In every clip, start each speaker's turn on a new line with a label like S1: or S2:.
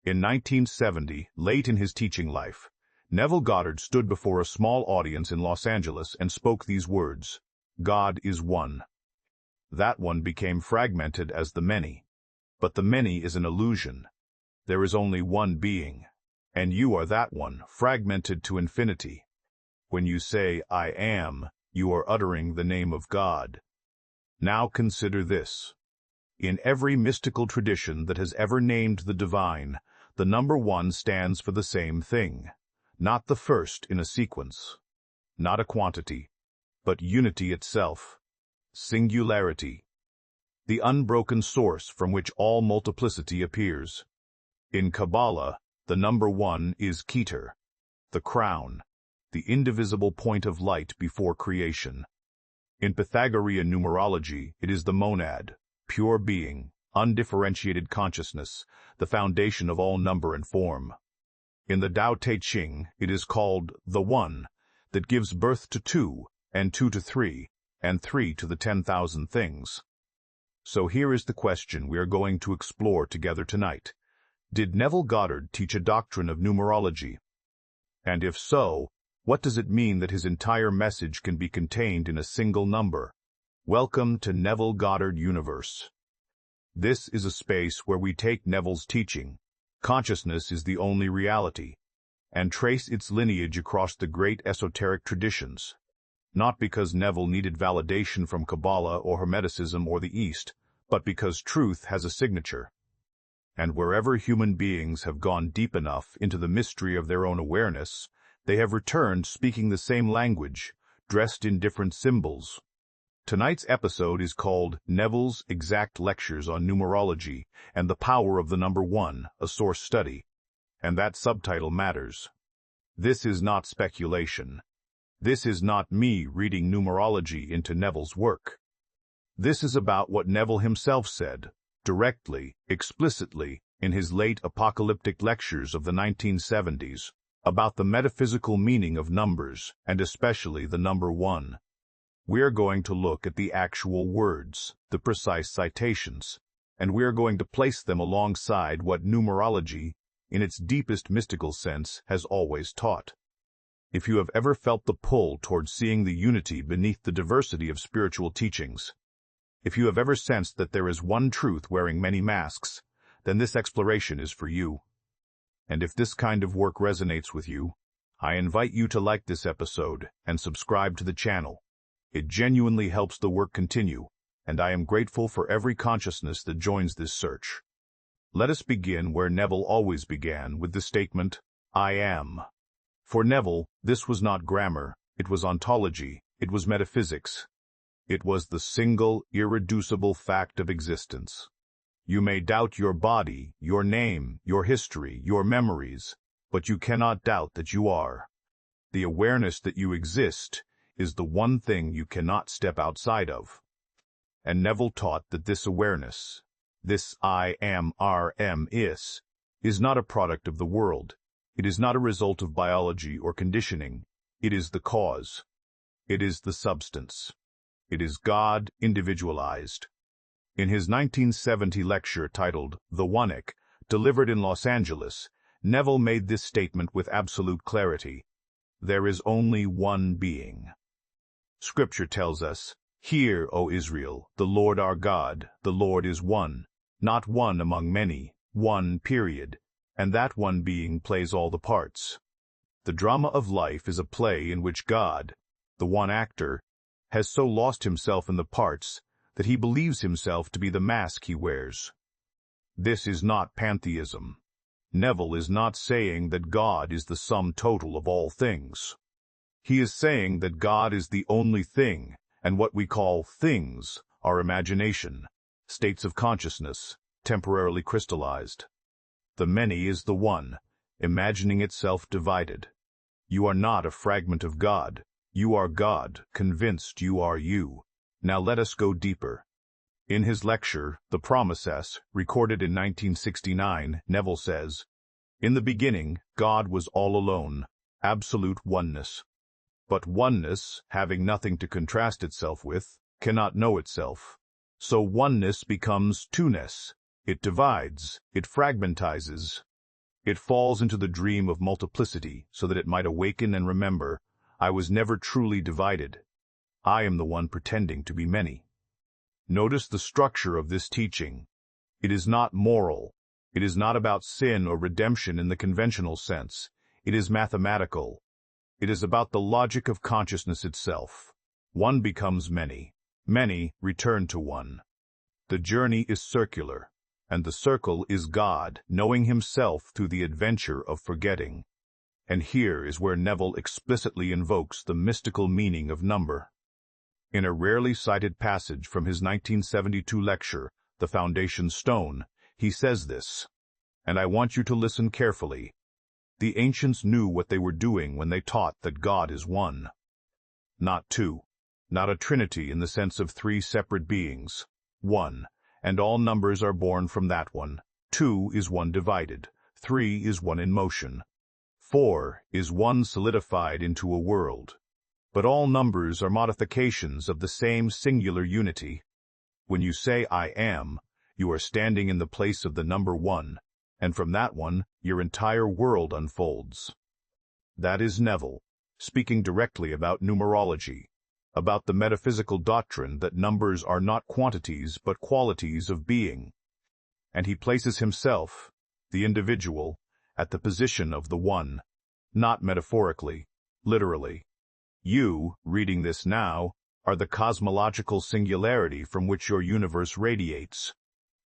S1: In 1970, late in his teaching life, Neville Goddard stood before a small audience in Los Angeles and spoke these words: "God is one." That one became fragmented as the many. But the many is an illusion. There is only one being, and you are that one, fragmented to infinity. When you say, "I am," you are uttering the name of God. Now consider this. In every mystical tradition that has ever named the divine, the number one stands for the same thing, not the first in a sequence, not a quantity, but unity itself, singularity, the unbroken source from which all multiplicity appears. In Kabbalah, the number one is Keter, the crown, the indivisible point of light before creation. In Pythagorean numerology, it is the monad, pure being, undifferentiated consciousness, the foundation of all number and form. In the Tao Te Ching, it is called the One, that gives birth to two, and two to three, and three to the 10,000 things. So here is the question we are going to explore together tonight. Did Neville Goddard teach a doctrine of numerology? And if so, what does it mean that his entire message can be contained in a single number? Welcome to Neville Goddard Universe. This is a space where we take Neville's teaching, "Consciousness is the only reality," and trace its lineage across the great esoteric traditions. Not because Neville needed validation from Kabbalah or Hermeticism or the East, but because truth has a signature. And wherever human beings have gone deep enough into the mystery of their own awareness, they have returned speaking the same language, dressed in different symbols. Tonight's episode is called Neville's Exact Lectures on Numerology and the Power of the Number One, a Source Study. And that subtitle matters. This is not speculation. This is not me reading numerology into Neville's work. This is about what Neville himself said, directly, explicitly, in his late apocalyptic lectures of the 1970s, about the metaphysical meaning of numbers, and especially the number one. We are going to look at the actual words, the precise citations, and we are going to place them alongside what numerology, in its deepest mystical sense, has always taught. If you have ever felt the pull towards seeing the unity beneath the diversity of spiritual teachings, if you have ever sensed that there is one truth wearing many masks, then this exploration is for you. And if this kind of work resonates with you, I invite you to like this episode and subscribe to the channel. It genuinely helps the work continue, and I am grateful for every consciousness that joins this search. Let us begin where Neville always began, with the statement, "I am." For Neville, this was not grammar, it was ontology, it was metaphysics. It was the single, irreducible fact of existence. You may doubt your body, your name, your history, your memories, but you cannot doubt that you are. The awareness that you exist is the one thing you cannot step outside of. And Neville taught that this awareness, this I am RM is not a product of the world. It is not a result of biology or conditioning. It is the cause. It is the substance. It is God individualized. In his 1970 lecture titled The Oneic, delivered in Los Angeles, Neville made this statement with absolute clarity: there is only one being. Scripture tells us, "Hear, O Israel, the Lord our God, the Lord is one, not one among many, one period, and that one being plays all the parts." The drama of life is a play in which God, the one actor, has so lost himself in the parts that he believes himself to be the mask he wears. This is not pantheism. Neville is not saying that God is the sum total of all things. He is saying that God is the only thing, and what we call things are imagination, states of consciousness, temporarily crystallized. The many is the one, imagining itself divided. You are not a fragment of God. You are God, convinced you are you. Now let us go deeper. In his lecture, The Promises, recorded in 1969, Neville says, "In the beginning, God was all alone, absolute oneness. But oneness, having nothing to contrast itself with, cannot know itself. So oneness becomes two-ness. It divides, it fragmentizes. It falls into the dream of multiplicity so that it might awaken and remember, I was never truly divided. I am the one pretending to be many. Notice the structure of this teaching. It is not moral. It is not about sin or redemption in the conventional sense. It is mathematical. It is about the logic of consciousness itself. One becomes many. Many return to one. The journey is circular, and the circle is God, knowing himself through the adventure of forgetting. And here is where Neville explicitly invokes the mystical meaning of number. In a rarely cited passage from his 1972 lecture, The Foundation Stone, he says this, and I want you to listen carefully. The ancients knew what they were doing when they taught that God is one. Not two, not a trinity in the sense of three separate beings. One, and all numbers are born from that one. Two is one divided. Three is one in motion. Four is one solidified into a world. But all numbers are modifications of the same singular unity. When you say I am, you are standing in the place of the number one, and from that one, your entire world unfolds. That is Neville, speaking directly about numerology, about the metaphysical doctrine that numbers are not quantities but qualities of being. And he places himself, the individual, at the position of the one, not metaphorically, literally. You, reading this now, are the cosmological singularity from which your universe radiates.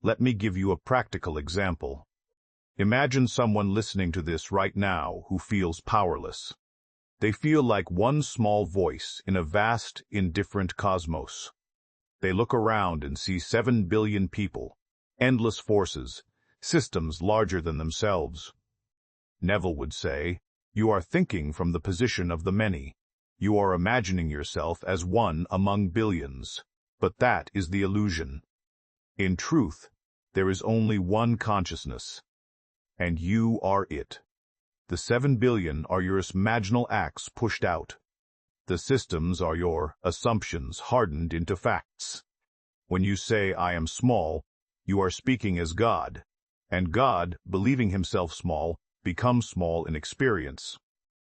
S1: Let me give you a practical example. Imagine someone listening to this right now who feels powerless. They feel like one small voice in a vast, indifferent cosmos. They look around and see 7 billion people, endless forces, systems larger than themselves. Neville would say, you are thinking from the position of the many. You are imagining yourself as one among billions, but that is the illusion. In truth, there is only one consciousness, and you are it. The 7 billion are your imaginal acts pushed out. The systems are your assumptions hardened into facts. When you say, I am small, you are speaking as God, and God, believing himself small, becomes small in experience.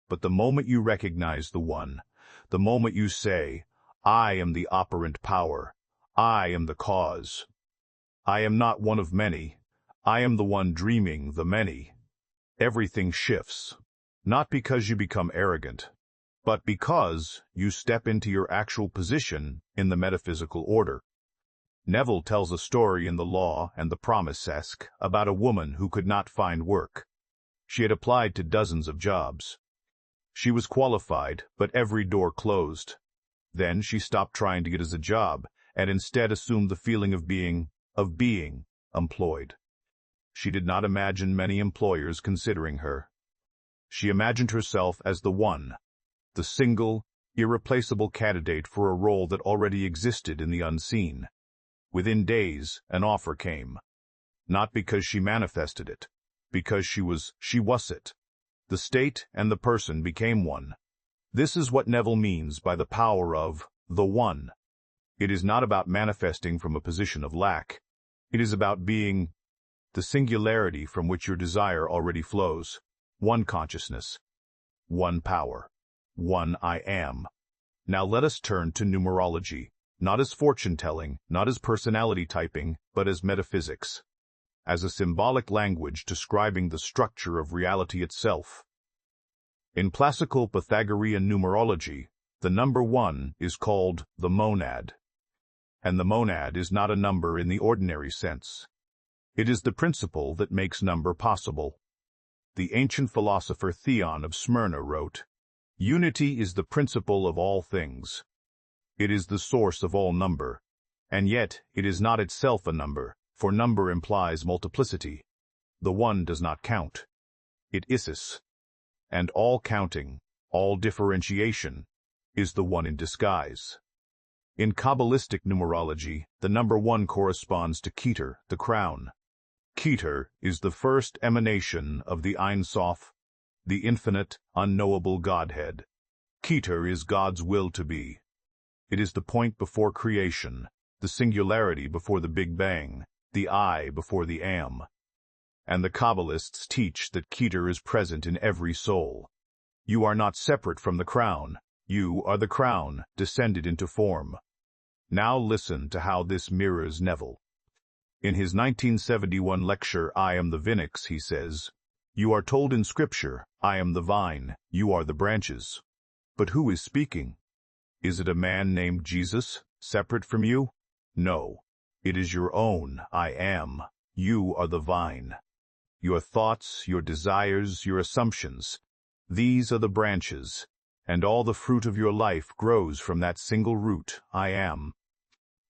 S1: But the moment you recognize the one, the moment you say, I am the operant power, I am the cause. I am not one of many, I am the one dreaming the many. Everything shifts, not because you become arrogant, but because you step into your actual position in the metaphysical order. Neville tells a story in The Law and the Promise-esque about a woman who could not find work. She had applied to dozens of jobs. She was qualified, but every door closed. Then she stopped trying to get as a job, and instead assumed the feeling of being employed. She did not imagine many employers considering her. She imagined herself as the one, the single, irreplaceable candidate for a role that already existed in the unseen. Within days, an offer came. Not because she manifested it, because she was it. The state and the person became one. This is what Neville means by the power of the one. It is not about manifesting from a position of lack. It is about being the singularity from which your desire already flows. One consciousness, one power, one I am. Now let us turn to numerology, not as fortune-telling, not as personality typing, but as metaphysics, as a symbolic language describing the structure of reality itself. In classical Pythagorean numerology, the number 1 is called the monad. And the monad is not a number in the ordinary sense. It is the principle that makes number possible. The ancient philosopher Theon of Smyrna wrote, Unity is the principle of all things. It is the source of all number, and yet it is not itself a number, for number implies multiplicity. The one does not count. It is. And all counting, all differentiation, is the one in disguise. In Kabbalistic numerology, the number 1 corresponds to Keter, the crown. Keter is the first emanation of the Ein Sof, the infinite, unknowable Godhead. Keter is God's will to be. It is the point before creation, the singularity before the Big Bang, the I before the Am. And the Kabbalists teach that Keter is present in every soul. You are not separate from the crown. You are the crown, descended into form. Now listen to how this mirrors Neville. In his 1971 lecture, I Am the Vinix, he says, "You are told in Scripture, I am the vine, you are the branches. But who is speaking? Is it a man named Jesus, separate from you? No, it is your own I am. You are the vine. Your thoughts, your desires, your assumptions, these are the branches, and all the fruit of your life grows from that single root, I am.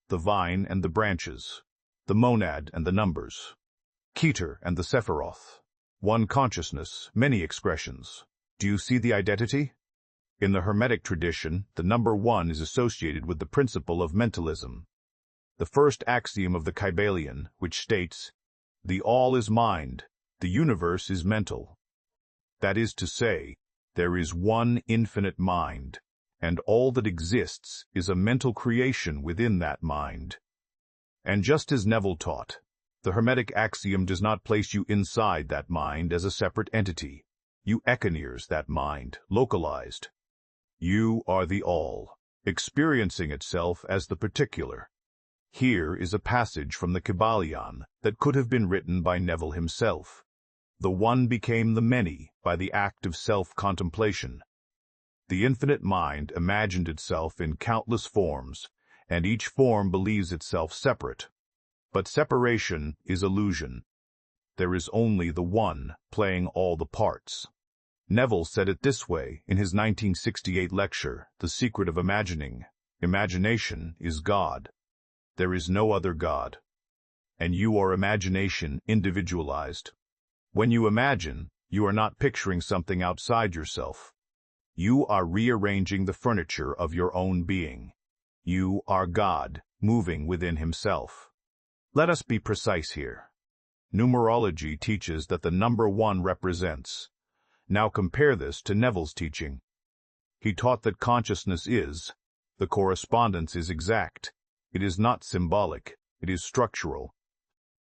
S1: The vine and the branches, the monad and the numbers, Keter and the Sephiroth, one consciousness, many expressions. Do you see the identity? In the Hermetic tradition, the number one is associated with the principle of mentalism. The first axiom of the Kybalion, which states, the all is mind, the universe is mental. That is to say, there is one infinite mind, and all that exists is a mental creation within that mind. And just as Neville taught, the Hermetic axiom does not place you inside that mind as a separate entity. You echoneers that mind, localized. You are the all, experiencing itself as the particular. Here is a passage from the Kybalion that could have been written by Neville himself. The one became the many by the act of self-contemplation. The infinite mind imagined itself in countless forms, and each form believes itself separate. But separation is illusion. There is only the one playing all the parts. Neville said it this way in his 1968 lecture, The Secret of Imagining. Imagination is God. There is no other God. And you are imagination individualized. When you imagine, you are not picturing something outside yourself. You are rearranging the furniture of your own being. You are God, moving within himself. Let us be precise here. Numerology teaches that the number one represents. Now compare this to Neville's teaching. He taught that consciousness is. The correspondence is exact. It is not symbolic. It is structural.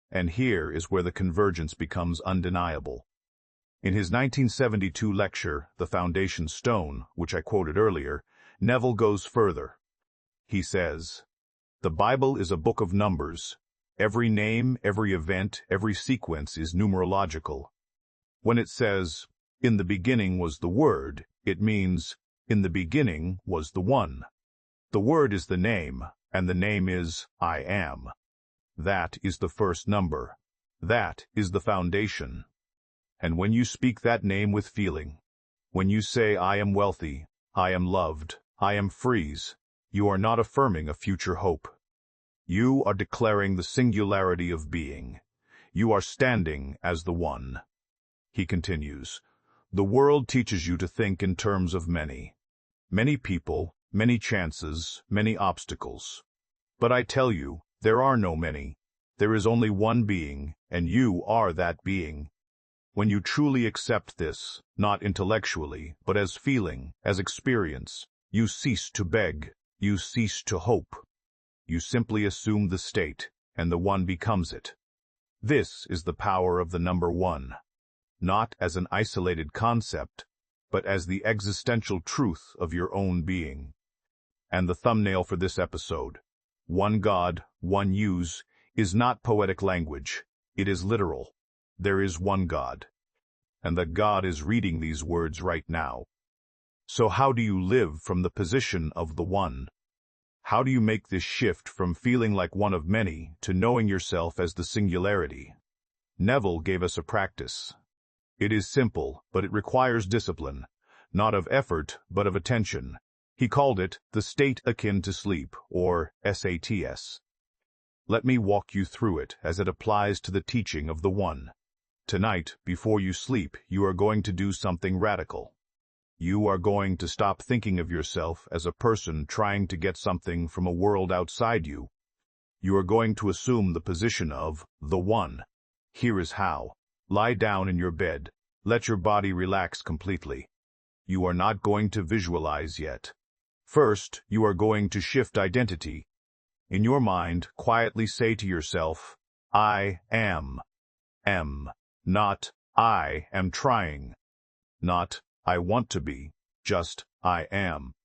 S1: And here is where the convergence becomes undeniable. In his 1972 lecture, The Foundation Stone, which I quoted earlier, Neville goes further. He says, the Bible is a book of numbers. Every name, every event, every sequence is numerological. When it says, in the beginning was the Word, it means, in the beginning was the One. The Word is the name, and the name is, I am. That is the first number. That is the foundation. And when you speak that name with feeling, when you say, I am wealthy, I am loved, I am free, you are not affirming a future hope. You are declaring the singularity of being. You are standing as the one. He continues, the world teaches you to think in terms of many. Many people, many chances, many obstacles. But I tell you, there are no many. There is only one being, and you are that being. When you truly accept this, not intellectually, but as feeling, as experience, you cease to beg, you cease to hope. You simply assume the state, and the one becomes it. This is the power of the number one, not as an isolated concept, but as the existential truth of your own being. And the thumbnail for this episode, one God, one use, is not poetic language. It is literal. There is one God. And that God is reading these words right now. So how do you live from the position of the one? How do you make this shift from feeling like one of many to knowing yourself as the singularity? Neville gave us a practice. It is simple, but it requires discipline, not of effort, but of attention. He called it the state akin to sleep, or SATS. Let me walk you through it as it applies to the teaching of the One. Tonight, before you sleep, you are going to do something radical. You are going to stop thinking of yourself as a person trying to get something from a world outside you. You are going to assume the position of the One. Here is how. Lie down in your bed. Let your body relax completely. You are not going to visualize yet. First, you are going to shift identity. In your mind, quietly say to yourself, I am. Not, I am trying. Not, I want to be. Just, I am.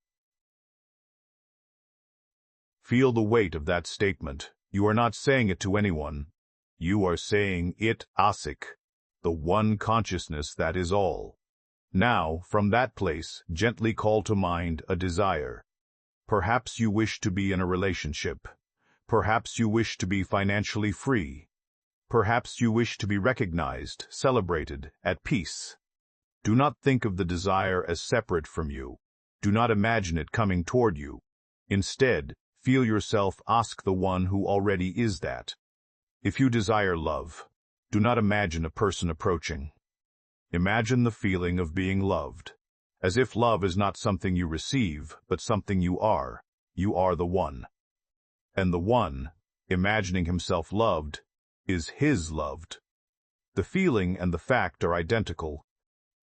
S1: Feel the weight of that statement. You are not saying it to anyone. You are saying it, Asik, the one consciousness that is all. Now, from that place, gently call to mind a desire. Perhaps you wish to be in a relationship. Perhaps you wish to be financially free. Perhaps you wish to be recognized, celebrated, at peace. Do not think of the desire as separate from you. Do not imagine it coming toward you. Instead, feel yourself ask the one who already is that. If you desire love, do not imagine a person approaching. Imagine the feeling of being loved, as if love is not something you receive, but something you are. You are the one. And the one, imagining himself loved, is his loved. The feeling and the fact are identical.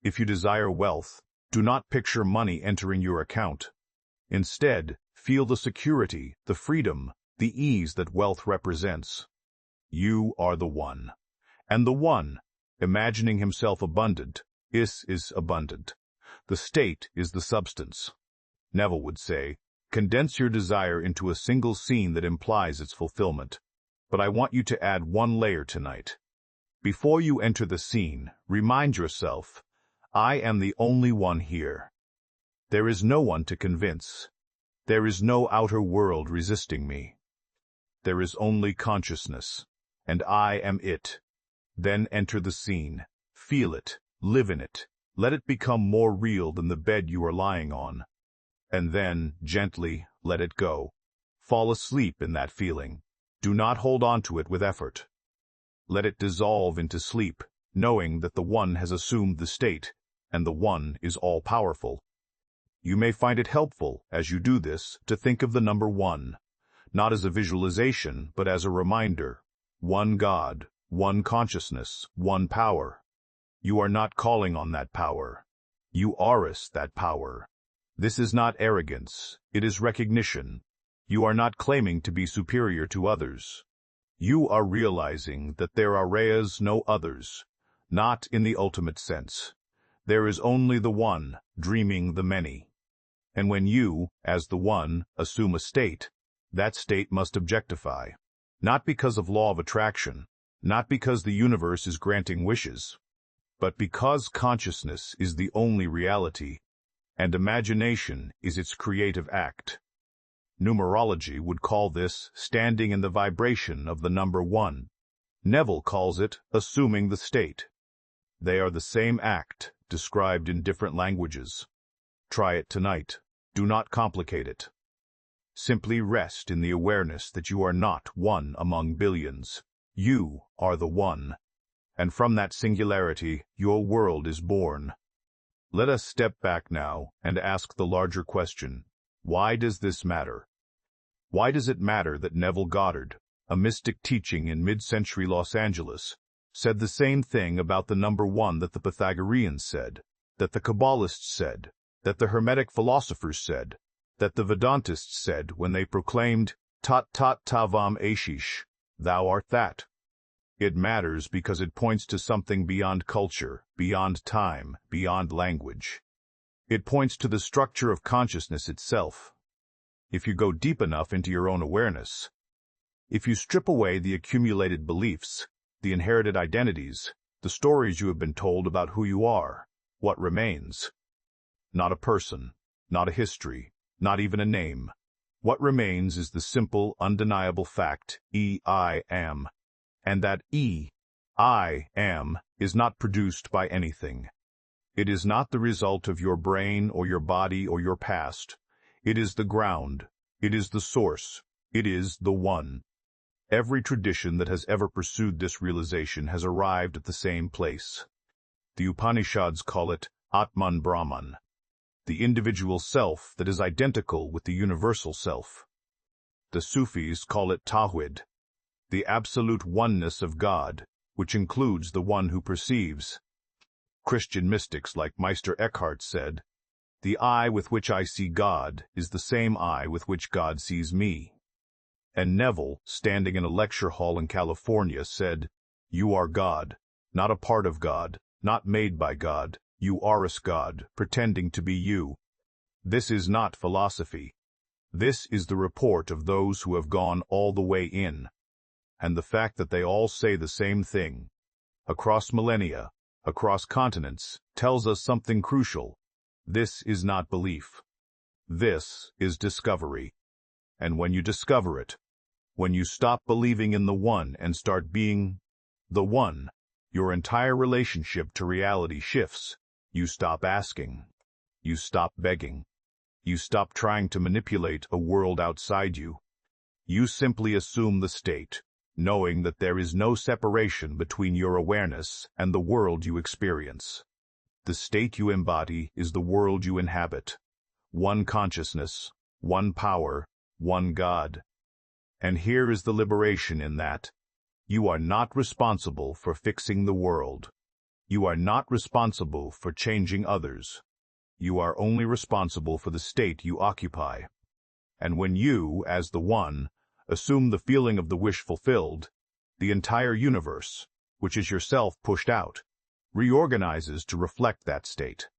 S1: If you desire wealth, do not picture money entering your account. Instead, feel the security, the freedom, the ease that wealth represents. You are the one. And the one, imagining himself abundant, is abundant. The state is the substance. Neville would say, condense your desire into a single scene that implies its fulfillment. But I want you to add one layer tonight. Before you enter the scene, remind yourself, I am the only one here. There is no one to convince. There is no outer world resisting me. There is only consciousness, and I am it. Then enter the scene. Feel it. Live in it. Let it become more real than the bed you are lying on. And then, gently, let it go. Fall asleep in that feeling. Do not hold on to it with effort. Let it dissolve into sleep, knowing that the one has assumed the state, and the one is all-powerful. You may find it helpful, as you do this, to think of the number one, not as a visualization, but as a reminder. One God, one consciousness, one power. You are not calling on that power. You are that power. This is not arrogance, it is recognition. You are not claiming to be superior to others. You are realizing that there are no others, not in the ultimate sense. There is only the one, dreaming the many. And when you, as the one, assume a state, that state must objectify. Not because of law of attraction, not because the universe is granting wishes, but because consciousness is the only reality, and imagination is its creative act. Numerology would call this standing in the vibration of the number one. Neville calls it assuming the state. They are the same act, described in different languages. Try it tonight. Do not complicate it. Simply rest in the awareness that you are not one among billions. You are the one. And from that singularity, your world is born. Let us step back now and ask the larger question. Why does this matter? Why does it matter that Neville Goddard, a mystic teaching in mid-century Los Angeles, said the same thing about the number one that the Pythagoreans said, that the Kabbalists said, that the Hermetic philosophers said, that the Vedantists said when they proclaimed, Tat tat tavam ashish, thou art that? It matters because it points to something beyond culture, beyond time, beyond language. It points to the structure of consciousness itself. If you go deep enough into your own awareness, if you strip away the accumulated beliefs, the inherited identities, the stories you have been told about who you are, what remains? Not a person, not a history, not even a name. What remains is the simple, undeniable fact, I am. And that I am, is not produced by anything. It is not the result of your brain or your body or your past. It is the ground. It is the source. It is the one. Every tradition that has ever pursued this realization has arrived at the same place. The Upanishads call it Atman Brahman, the individual self that is identical with the universal self. The Sufis call it Tawhid, the absolute oneness of God, which includes the one who perceives. Christian mystics like Meister Eckhart said, the eye with which I see God is the same eye with which God sees me. And Neville, standing in a lecture hall in California, said, you are God. not a part of God, not made by God. You are a God, pretending to be you. This is not philosophy. This is the report of those who have gone all the way in. And the fact that they all say the same thing, across millennia, across continents, tells us something crucial. This is not belief. This is discovery. And when you discover it, when you stop believing in the one and start being the one, your entire relationship to reality shifts. You stop asking. You stop begging. You stop trying to manipulate a world outside you. You simply assume the state, knowing that there is no separation between your awareness and the world you experience. The state you embody is the world you inhabit. One consciousness, one power, one God. And here is the liberation in that. You are not responsible for fixing the world. You are not responsible for changing others. You are only responsible for the state you occupy. And when you, as the one, assume the feeling of the wish fulfilled, the entire universe, which is yourself pushed out, reorganizes to reflect that state.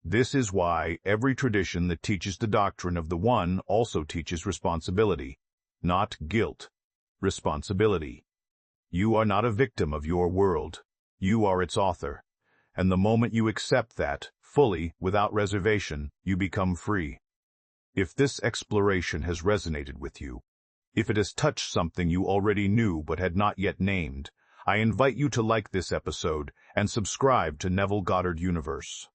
S1: This is why every tradition that teaches the doctrine of the one also teaches responsibility, not guilt, responsibility. You are not a victim of your world. You are its author. And the moment you accept that, fully, without reservation, you become free. If this exploration has resonated with you, if it has touched something you already knew but had not yet named, I invite you to like this episode and subscribe to Neville Goddard Universe.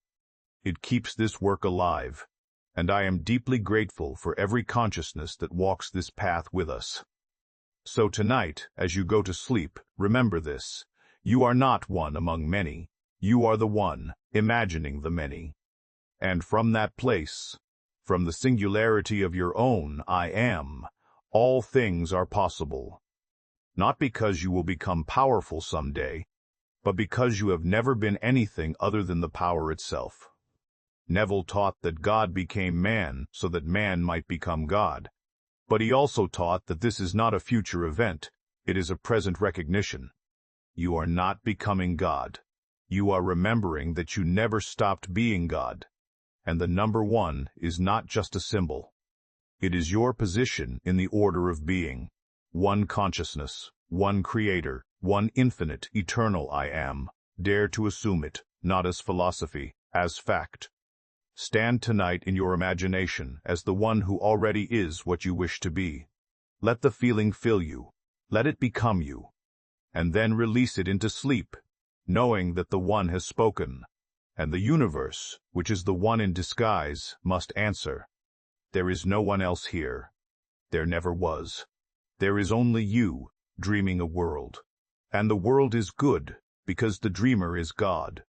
S1: It keeps this work alive, and I am deeply grateful for every consciousness that walks this path with us. So tonight, as you go to sleep, remember this. You are not one among many. You are the one, imagining the many. And from that place, from the singularity of your own I am, all things are possible. Not because you will become powerful someday, but because you have never been anything other than the power itself. Neville taught that God became man so that man might become God. But he also taught that this is not a future event, it is a present recognition. You are not becoming God. You are remembering that you never stopped being God. And the number one is not just a symbol. It is your position in the order of being. One consciousness, one creator, one infinite, eternal I am. Dare to assume it, not as philosophy, as fact. Stand tonight in your imagination as the one who already is what you wish to be. Let the feeling fill you. Let it become you. And then release it into sleep, knowing that the one has spoken, and the universe, which is the one in disguise, must answer. There is no one else here. There never was. There is only you, dreaming a world. And the world is good, because the dreamer is God.